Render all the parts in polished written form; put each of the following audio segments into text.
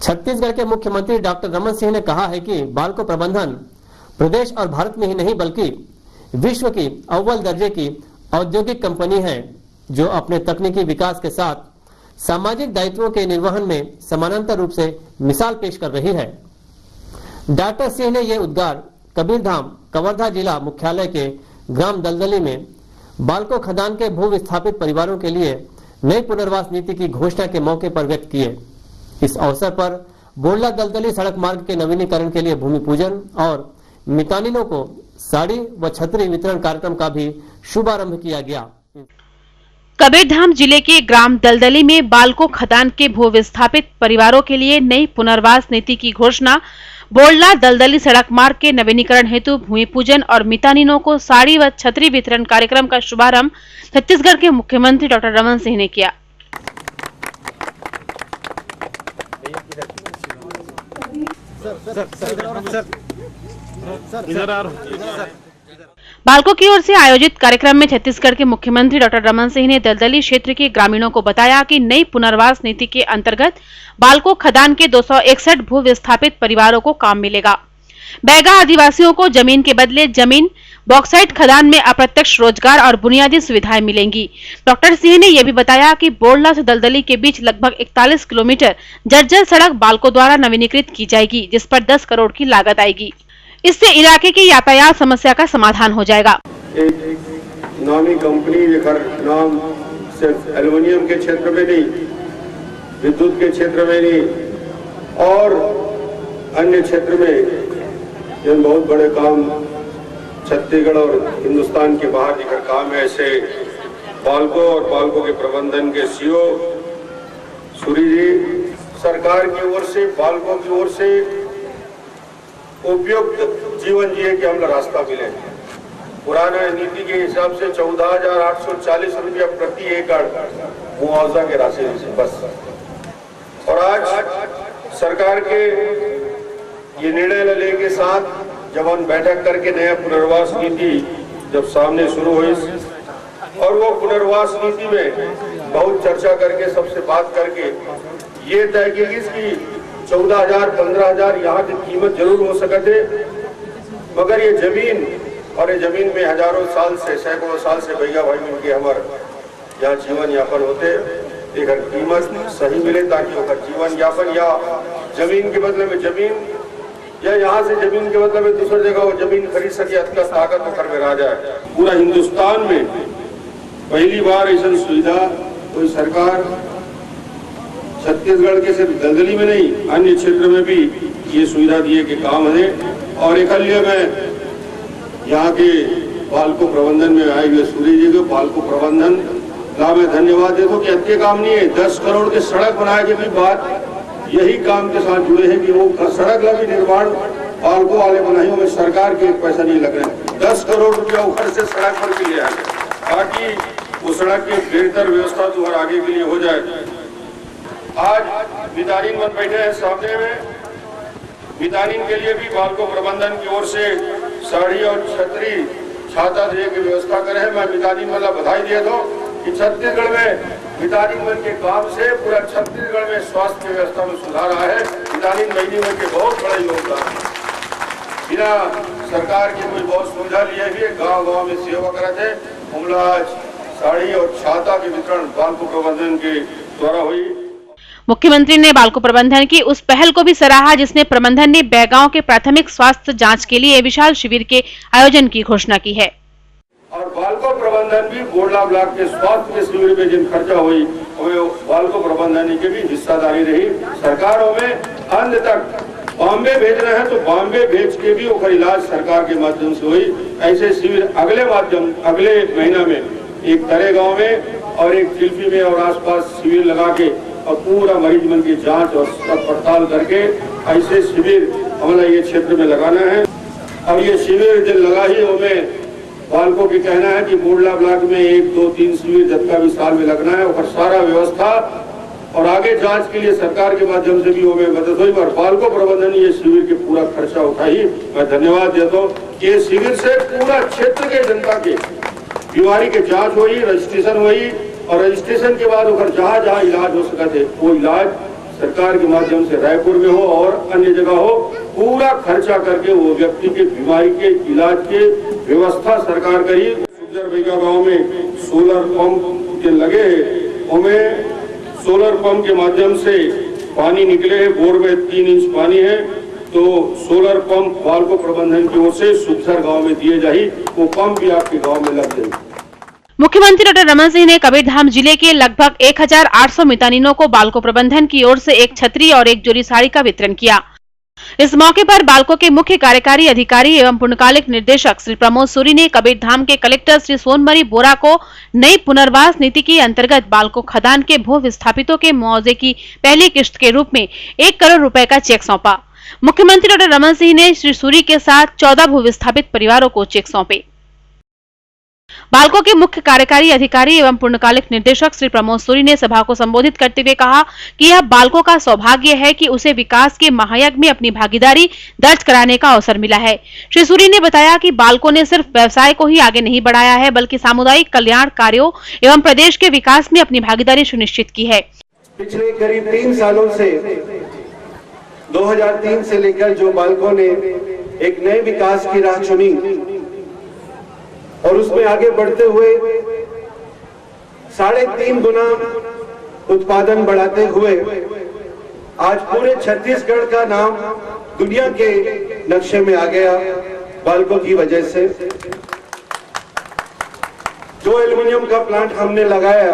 छत्तीसगढ़ के मुख्यमंत्री डॉक्टर रमन सिंह ने कहा है कि बाल्को प्रबंधन प्रदेश और भारत में ही नहीं बल्कि विश्व की अव्वल दर्जे की औद्योगिक कंपनी है जो अपने तकनीकी विकास के साथ सामाजिक दायित्वों के निर्वहन में समानांतर रूप से मिसाल पेश कर रही है। डॉक्टर सिंह ने यह उद्गार कबीरधाम कवर्धा जिला मुख्यालय के ग्राम दलदली में बाल्को खदान के भू विस्थापित परिवारों के लिए नई पुनर्वास नीति की घोषणा के मौके पर व्यक्त किए। इस अवसर पर बोडला दलदली सड़क मार्ग के नवीनीकरण के लिए भूमि पूजन और मितानिनों को साड़ी व छतरी वितरण कार्यक्रम का भी शुभारंभ किया गया। कबीरधाम जिले के ग्राम दलदली में बाल्को खदान के भू विस्थापित परिवारों के लिए नई पुनर्वास नीति की घोषणा, बोडला दलदली सड़क मार्ग के नवीनीकरण हेतु भूमि पूजन और मितानिनों को साड़ी व छतरी वितरण कार्यक्रम का शुभारंभ छत्तीसगढ़ के मुख्यमंत्री डॉक्टर रमन सिंह ने किया। बाल्को की ओर से आयोजित कार्यक्रम में छत्तीसगढ़ के मुख्यमंत्री डॉक्टर रमन सिंह ने दलदली क्षेत्र के ग्रामीणों को बताया कि नई पुनर्वास नीति के अंतर्गत बाल्को खदान के 261 भू विस्थापित परिवारों को काम मिलेगा। बैगा आदिवासियों को जमीन के बदले जमीन, बॉक्साइट खदान में अप्रत्यक्ष रोजगार और बुनियादी सुविधाएं मिलेंगी। डॉक्टर सिंह ने यह भी बताया कि बोडला से दलदली के बीच लगभग 41 किलोमीटर जर्जर सड़क बाल्को द्वारा नवीनीकृत की जाएगी, जिस पर 10 करोड़ की लागत आएगी। इससे इलाके की यातायात समस्या का समाधान हो जाएगा। एक नामी कंपनी जेकर नाम सिर्फ एल्युमिनियम के क्षेत्र में नहीं, विद्युत के क्षेत्र में नहीं और अन्य क्षेत्र में ये बहुत बड़े काम छत्तीसगढ़ और हिंदुस्तान के बाहर जेकर काम है, ऐसे बाल्को और बाल्को के प्रबंधन के सीईओ सूरी जी, सरकार की ओर से बाल्को की ओर से उपयुक्त जीवन जिए के हमला रास्ता मिले। पुराना नीति के हिसाब से 14,840 रुपया प्रति एकड़ मुआवजा के राशि बस, और आज सरकार के ये निर्णय लेने के साथ जब हम बैठक करके नया पुनर्वास नीति जब सामने शुरू हुई और वो पुनर्वास नीति में बहुत चर्चा करके सबसे बात करके ये तय की इसकी 14,000 15,000 यहाँ की कीमत जरूर हो सकते, मगर ये जमीन और ये जमीन में हजारों साल से सैकड़ों साल से भैया भाई मिलके हमारे यहाँ जीवन यापन होते, एक कीमत सही मिले ताकि वो जीवन यापन या जमीन के बदले में जमीन या यहाँ से जमीन के बदले में दूसरी जगह वो जमीन खरीद सके, अतका ताकत होकर में आ जाए। पूरा हिंदुस्तान में पहली बार ऐसा सुविधा कोई सरकार छत्तीसगढ़ के सिर्फ दलदली में नहीं अन्य क्षेत्र में भी ये सुविधा दिए के काम है। और एक में यहाँ के बाल्को प्रबंधन में आए हुए सूर्य जी को बाल्को प्रबंधन का मैं धन्यवाद देता हूँ कि अच्छे काम नहीं है। 10 करोड़ के सड़क बनाए के भी बात यही काम के साथ जुड़े हैं कि वो सड़क का भी निर्माण बाल्को वाले बनाई में सरकार के एक पैसा नहीं लग रहा है। 10 करोड़ रुपया उखड़ से सड़क पर भी ले आए ताकि वो सड़क की बेहतर व्यवस्था तो और आगे के लिए हो जाए। आज मितानिन बन बैठे हैं सामने में, मितानिन के लिए भी बाल्को प्रबंधन की ओर से साड़ी और छतरी छाता देने की व्यवस्था करे है। मैं मितानिन वाला बधाई दिया था कि छत्तीसगढ़ में मितानिन बन के काम से पूरा छत्तीसगढ़ में स्वास्थ्य की व्यवस्था में सुधार आया है। मितानिन बहनी बन के बहुत बड़ा योगदान, बिना सरकार की कोई बहुत सुविधा लिए हुए गाँव-गाँव में सेवा करे थे। हमला साड़ी और छाता के वितरण बाल्को प्रबंधन के द्वारा हुई। मुख्यमंत्री ने बाल्को प्रबंधन की उस पहल को भी सराहा जिसने प्रबंधन ने बैगांव के प्राथमिक स्वास्थ्य जांच के लिए विशाल शिविर के आयोजन की घोषणा की है। और बाल्को प्रबंधन भी बोडला ब्लॉक के स्वास्थ्य के शिविर में जिन खर्चा हुई बाल्को प्रबंधन की भी हिस्सादारी रही। सरकारों में अंत तक बॉम्बे भेज रहे हैं तो बॉम्बे भेज के भी वो इलाज सरकार के माध्यम से हुई। ऐसे शिविर अगले महीना में एक तरे गाँव में और एक चिल्फी में और आसपास शिविर लगा के और पूरा मरीज मन की जांच और पड़ताल करके ऐसे शिविर हमारा ये क्षेत्र में लगाना है। और ये शिविर जो लगा ही हमें बाल्को की कहना है कि बोडला ब्लॉक में 1, 2, 3 शिविर जब का भी साल में लगना है और सारा व्यवस्था और आगे जांच के लिए सरकार के माध्यम से भी हमें मदद हुई। और बाल्को प्रबंधन ये शिविर के पूरा खर्चा उठाई। मैं धन्यवाद देता हूँ कि ये शिविर से पूरा क्षेत्र के जनता के बीमारी के जाँच हुई, रजिस्ट्रेशन हुई और रजिस्ट्रेशन के बाद जहाँ जहाँ इलाज हो सका थे वो इलाज सरकार के माध्यम से रायपुर में हो और अन्य जगह हो, पूरा खर्चा करके वो व्यक्ति के बीमारी के इलाज के व्यवस्था सरकार करी। सुखजर गांव में सोलर पंप के लगे, उनमें सोलर पंप के माध्यम से पानी निकले है, बोर में 3 इंच पानी है, तो सोलर पंप बालको प्रबंधन की ओर से सुखसर गांव में दिए जाही, वो पंप भी आपके गांव में लग जाए। मुख्यमंत्री डॉक्टर रमन सिंह ने कबीरधाम जिले के लगभग 1800 मितानिनों को बालको प्रबंधन की ओर से एक छतरी और एक जोड़ी साड़ी का वितरण किया। इस मौके पर बालको के मुख्य कार्यकारी अधिकारी एवं पूर्णकालिक निर्देशक श्री प्रमोद सूरी ने कबीरधाम के कलेक्टर श्री सोनमरी बोरा को नई पुनर्वास नीति के अंतर्गत बालको खदान के भू विस्थापितों के मुआवजे की पहली किश्त के रूप में 1 करोड़ रुपए का चेक सौंपा। मुख्यमंत्री डॉक्टर रमन सिंह ने श्री सूरी के साथ 14 भू विस्थापित परिवारों को चेक सौंपे। बालको के मुख्य कार्यकारी अधिकारी एवं पूर्णकालिक निर्देशक श्री प्रमोद सूरी ने सभा को संबोधित करते हुए कहा कि यह बालको का सौभाग्य है कि उसे विकास के महायज्ञ में अपनी भागीदारी दर्ज कराने का अवसर मिला है। श्री सूरी ने बताया कि बालको ने सिर्फ व्यवसाय को ही आगे नहीं बढ़ाया है, बल्कि सामुदायिक कल्याण कार्यों एवं प्रदेश के विकास में अपनी भागीदारी सुनिश्चित की है। पिछले करीब 3 सालों से 2003 से लेकर जो बालको ने एक नए विकास की राह चुनी और उसमें आगे बढ़ते हुए 3.5 गुना उत्पादन बढ़ाते हुए आज पूरे छत्तीसगढ़ का नाम दुनिया के नक्शे में आ गया बालको की वजह से। जो एल्युमिनियम का प्लांट हमने लगाया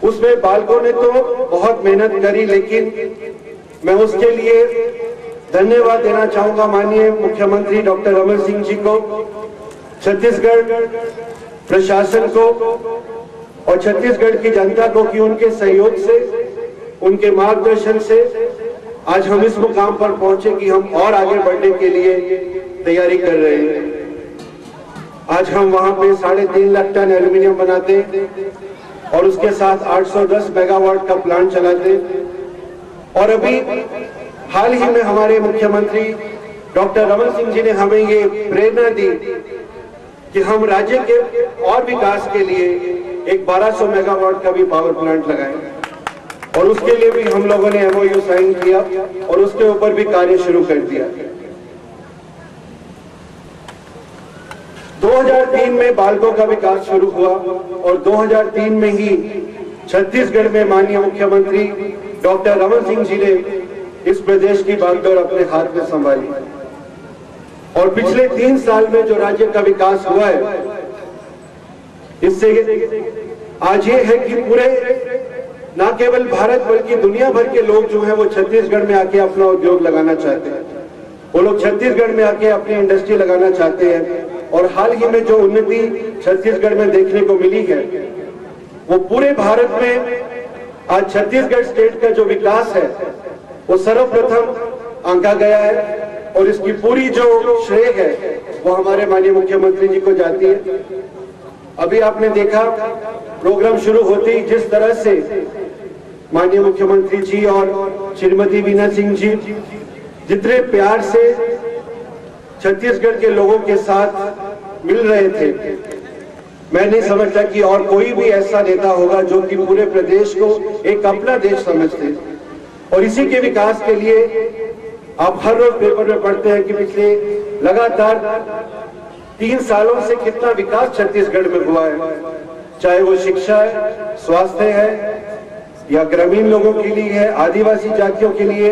उसमें बालको ने तो बहुत मेहनत करी, लेकिन मैं उसके लिए धन्यवाद देना चाहूंगा माननीय मुख्यमंत्री डॉक्टर रमन सिंह जी को, छत्तीसगढ़ प्रशासन को और छत्तीसगढ़ की जनता को कि उनके सहयोग से, उनके मार्गदर्शन से आज हम इस मुकाम पर पहुंचे कि हम और आगे बढ़ने के लिए तैयारी कर रहे हैं। आज हम वहां पे 3.5 लाख टन एल्यूमीनियम बनाते और उसके साथ 810 मेगावाट का प्लांट चलाते। और अभी हाल ही में हमारे मुख्यमंत्री डॉक्टर रमन सिंह जी ने हमें ये प्रेरणा दी कि हम राज्य के और विकास के लिए एक 1200 मेगावाट का भी पावर प्लांट लगाएं और उसके लिए भी हम लोगों ने MOU साइन किया और उसके ऊपर भी कार्य शुरू कर दिया। 2003 में बालको का विकास शुरू हुआ और 2003 में ही छत्तीसगढ़ में माननीय मुख्यमंत्री डॉक्टर रमन सिंह जी ने इस प्रदेश की बागडोर अपने हाथ में संभाली और पिछले 3 साल में जो राज्य का विकास हुआ है, इससे आज ये है कि पूरे न केवल भारत बल्कि दुनिया भर के लोग जो है वो छत्तीसगढ़ में आके अपना उद्योग लगाना चाहते हैं। वो लोग छत्तीसगढ़ में आके अपनी इंडस्ट्री लगाना चाहते हैं और हाल ही में जो उन्नति छत्तीसगढ़ में देखने को मिली है वो पूरे भारत में आज छत्तीसगढ़ स्टेट का जो विकास है वो सर्वप्रथम आंका गया है और इसकी पूरी जो श्रेय है वो हमारे माननीय मुख्यमंत्री जी को जाती है। अभी आपने देखा प्रोग्राम शुरू होते ही जिस तरह से माननीय मुख्यमंत्री जी और श्रीमती वीना सिंह जी जितने प्यार से छत्तीसगढ़ के लोगों के साथ मिल रहे थे, मैं नहीं समझता कि और कोई भी ऐसा नेता होगा जो कि पूरे प्रदेश को एक अपना देश समझते। और इसी के विकास के लिए आप हर रोज पेपर में पढ़ते हैं कि पिछले लगातार 3 सालों से कितना विकास छत्तीसगढ़ में हुआ है, चाहे वो शिक्षा है, स्वास्थ्य है या ग्रामीण लोगों के लिए है, आदिवासी जातियों के लिए।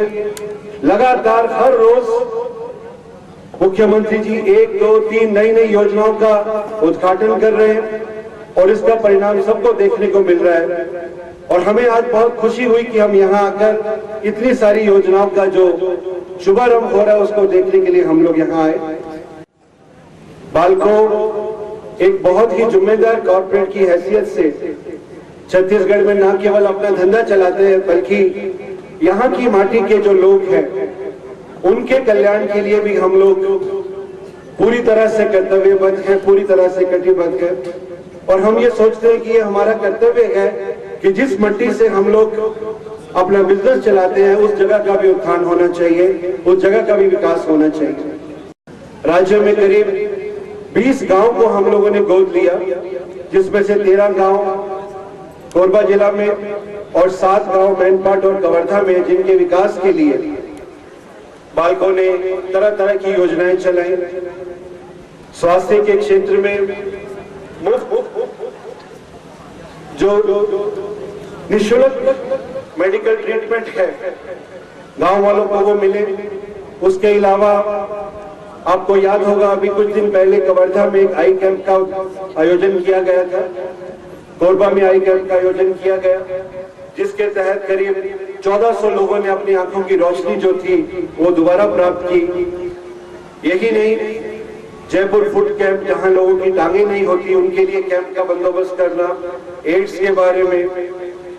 लगातार हर रोज मुख्यमंत्री जी 1, 2, 3 नई योजनाओं का उद्घाटन कर रहे हैं और इसका परिणाम सबको देखने को मिल रहा है। और हमें आज बहुत खुशी हुई कि हम यहाँ आकर इतनी सारी योजनाओं का जो शुभारंभ हो रहा है उसको देखने के लिए हम लोग यहाँ आए। बालको एक बहुत ही जिम्मेदार कॉर्पोरेट की हैसियत से छत्तीसगढ़ में न केवल अपना धंधा चलाते हैं बल्कि यहाँ की माटी के जो लोग हैं उनके कल्याण के लिए भी हम लोग पूरी तरह से कर्तव्यबद्ध हैं, पूरी तरह से कटिबद्ध हैं। और हम ये सोचते हैं कि ये हमारा कर्तव्य है कि जिस मिट्टी से हम लोग अपना बिजनेस चलाते हैं उस जगह का भी उत्थान होना चाहिए, उस जगह का भी विकास होना चाहिए। राज्य में करीब 20 गांव को हम लोगों ने गोद लिया, जिसमें से 13 गांव कोरबा जिला में, और 7 गांव मैनपाट और कवर्धा में जिनके विकास के लिए बालकों ने तरह तरह की योजनाएं चलाई। स्वास्थ्य के क्षेत्र में मुफ्त जो निःशुल्क मेडिकल ट्रीटमेंट है गांव वालों को वो मिले। उसके अलावा आपको याद होगा अभी कुछ दिन पहले कवर्धा में एक आई कैंप का आयोजन किया गया था, कोरबा में आई कैंप का आयोजन किया गया, जिसके तहत करीब 1400 लोगों ने अपनी आंखों की रोशनी जो थी वो दोबारा प्राप्त की। यही नहीं, जयपुर फुट कैंप जहां लोगों की टांगे नहीं होती उनके लिए कैंप का बंदोबस्त करना, एड्स के बारे में,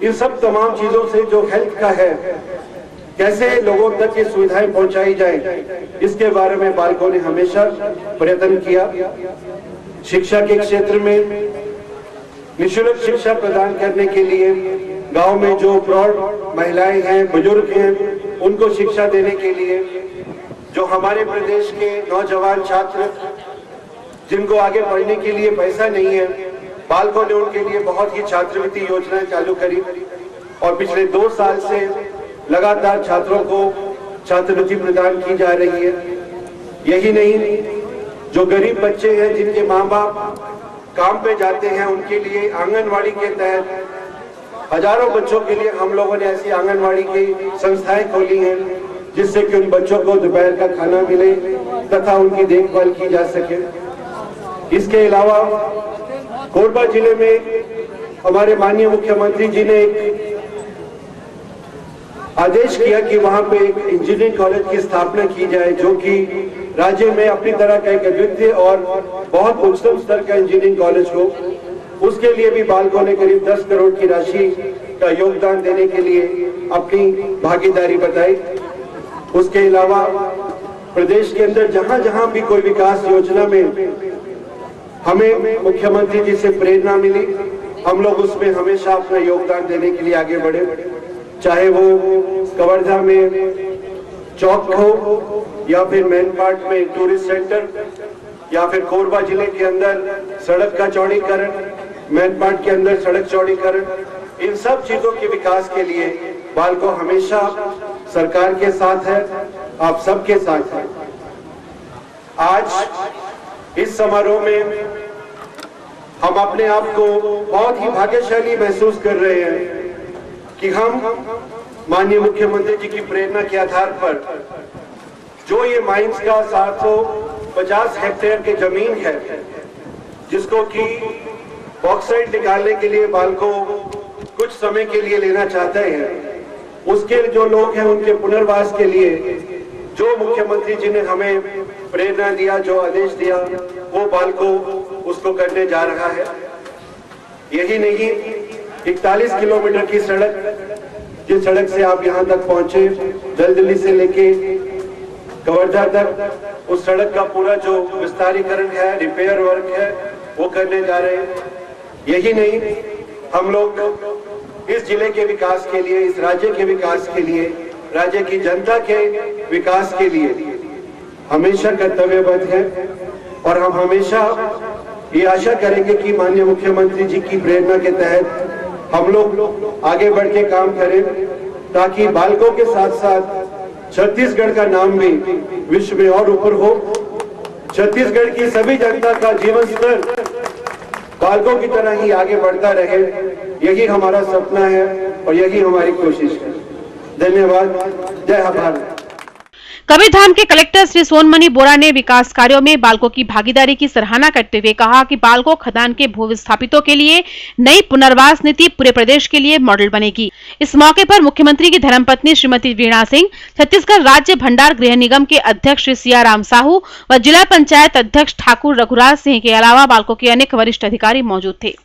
इन सब तमाम चीजों से जो हेल्थ का है कैसे लोगों तक ये सुविधाएं पहुंचाई जाए, इसके बारे में बालकों ने हमेशा प्रयत्न किया। शिक्षा के क्षेत्र में निःशुल्क शिक्षा प्रदान करने के लिए गांव में जो प्रौढ़ महिलाएं हैं, बुजुर्ग हैं, उनको शिक्षा देने के लिए जो हमारे प्रदेश के नौजवान छात्र जिनको आगे पढ़ने के लिए पैसा नहीं है, बालकों ने उनके लिए बहुत ही छात्रवृत्ति योजनाएं चालू करी और पिछले 2 साल से लगातार छात्रों को छात्रवृत्ति प्रदान की जा रही है। यही नहीं, जो गरीब बच्चे हैं जिनके माँ बाप काम पे जाते हैं उनके लिए आंगनवाड़ी के तहत हजारों बच्चों के लिए हम लोगों ने ऐसी आंगनवाड़ी की संस्थाएं खोली हैं जिससे कि उन बच्चों को दोपहर का खाना मिले तथा उनकी देखभाल की जा सके। इसके अलावा कोरबा जिले में हमारे माननीय मुख्यमंत्री जी ने एक आदेश किया कि वहां पे एक इंजीनियरिंग कॉलेज की स्थापना की जाए जो कि राज्य में अपनी तरह का एक अद्वितीय और बहुत उच्चतम स्तर का इंजीनियरिंग कॉलेज हो। उसके लिए भी बालकों ने करीब 10 करोड़ की राशि का योगदान देने के लिए अपनी भागीदारी बताई। उसके अलावा प्रदेश के अंदर जहां जहां भी कोई विकास योजना में हमें मुख्यमंत्री जी से प्रेरणा मिली, हम लोग उसमें हमेशा अपना योगदान देने के लिए आगे बढ़े। चाहे वो कवर्धा में चौक हो या फिर मैनपाट में टूरिस्ट सेंटर या फिर कोरबा जिले के अंदर सड़क का चौड़ीकरण, मैनपाट के अंदर सड़क चौड़ीकरण, इन सब चीजों के विकास के लिए बालको हमेशा सरकार के साथ है, आप सबके साथ है। आज इस समारोह में हम अपने आप को बहुत ही भाग्यशाली महसूस कर रहे हैं कि हम माननीय मुख्यमंत्री जी की प्रेरणा के आधार पर जो ये माइंस का 750 हेक्टेयर की जमीन है जिसको कि बॉक्साइट निकालने के लिए बालको कुछ समय के लिए लेना चाहते हैं, उसके जो लोग हैं उनके पुनर्वास के लिए जो मुख्यमंत्री जी ने हमें प्रेरणा दिया, जो आदेश दिया, वो बालको उसको करने जा रहा है। यही नहीं, 41 किलोमीटर की सड़क, जिस सड़क से आप यहाँ तक पहुंचे जल्दी से लेके कवर्धा तक, उस सड़क का पूरा जो विस्तारीकरण है, रिपेयर वर्क है, वो करने जा रहे हैं। यही नहीं, हम लोग इस जिले के विकास के लिए, इस राज्य के विकास के लिए, राज्य की जनता के विकास के लिए हमेशा कर्तव्यबद्ध हैं और हम हमेशा ये आशा करेंगे कि माननीय मुख्यमंत्री जी की प्रेरणा के तहत हम लोग आगे बढ़ के काम करें ताकि बालकों के साथ साथ छत्तीसगढ़ का नाम भी विश्व में और ऊपर हो। छत्तीसगढ़ की सभी जनता का जीवन स्तर बालकों की तरह ही आगे बढ़ता रहे, यही हमारा सपना है और यही हमारी कोशिश है। धन्यवाद। जय भारत। कबीरधाम के कलेक्टर श्री सोनमणि बोरा ने विकास कार्यों में बालकों की भागीदारी की सराहना करते हुए कहा कि बालको खदान के भू विस्थापितों के लिए नई पुनर्वास नीति पूरे प्रदेश के लिए मॉडल बनेगी। इस मौके पर मुख्यमंत्री की धर्मपत्नी श्रीमती वीणा सिंह, छत्तीसगढ़ राज्य भंडार गृह निगम के अध्यक्ष श्री सियाराम साहू व जिला पंचायत अध्यक्ष ठाकुर रघुराज सिंह के अलावा बालकों के अनेक वरिष्ठ अधिकारी मौजूद थे।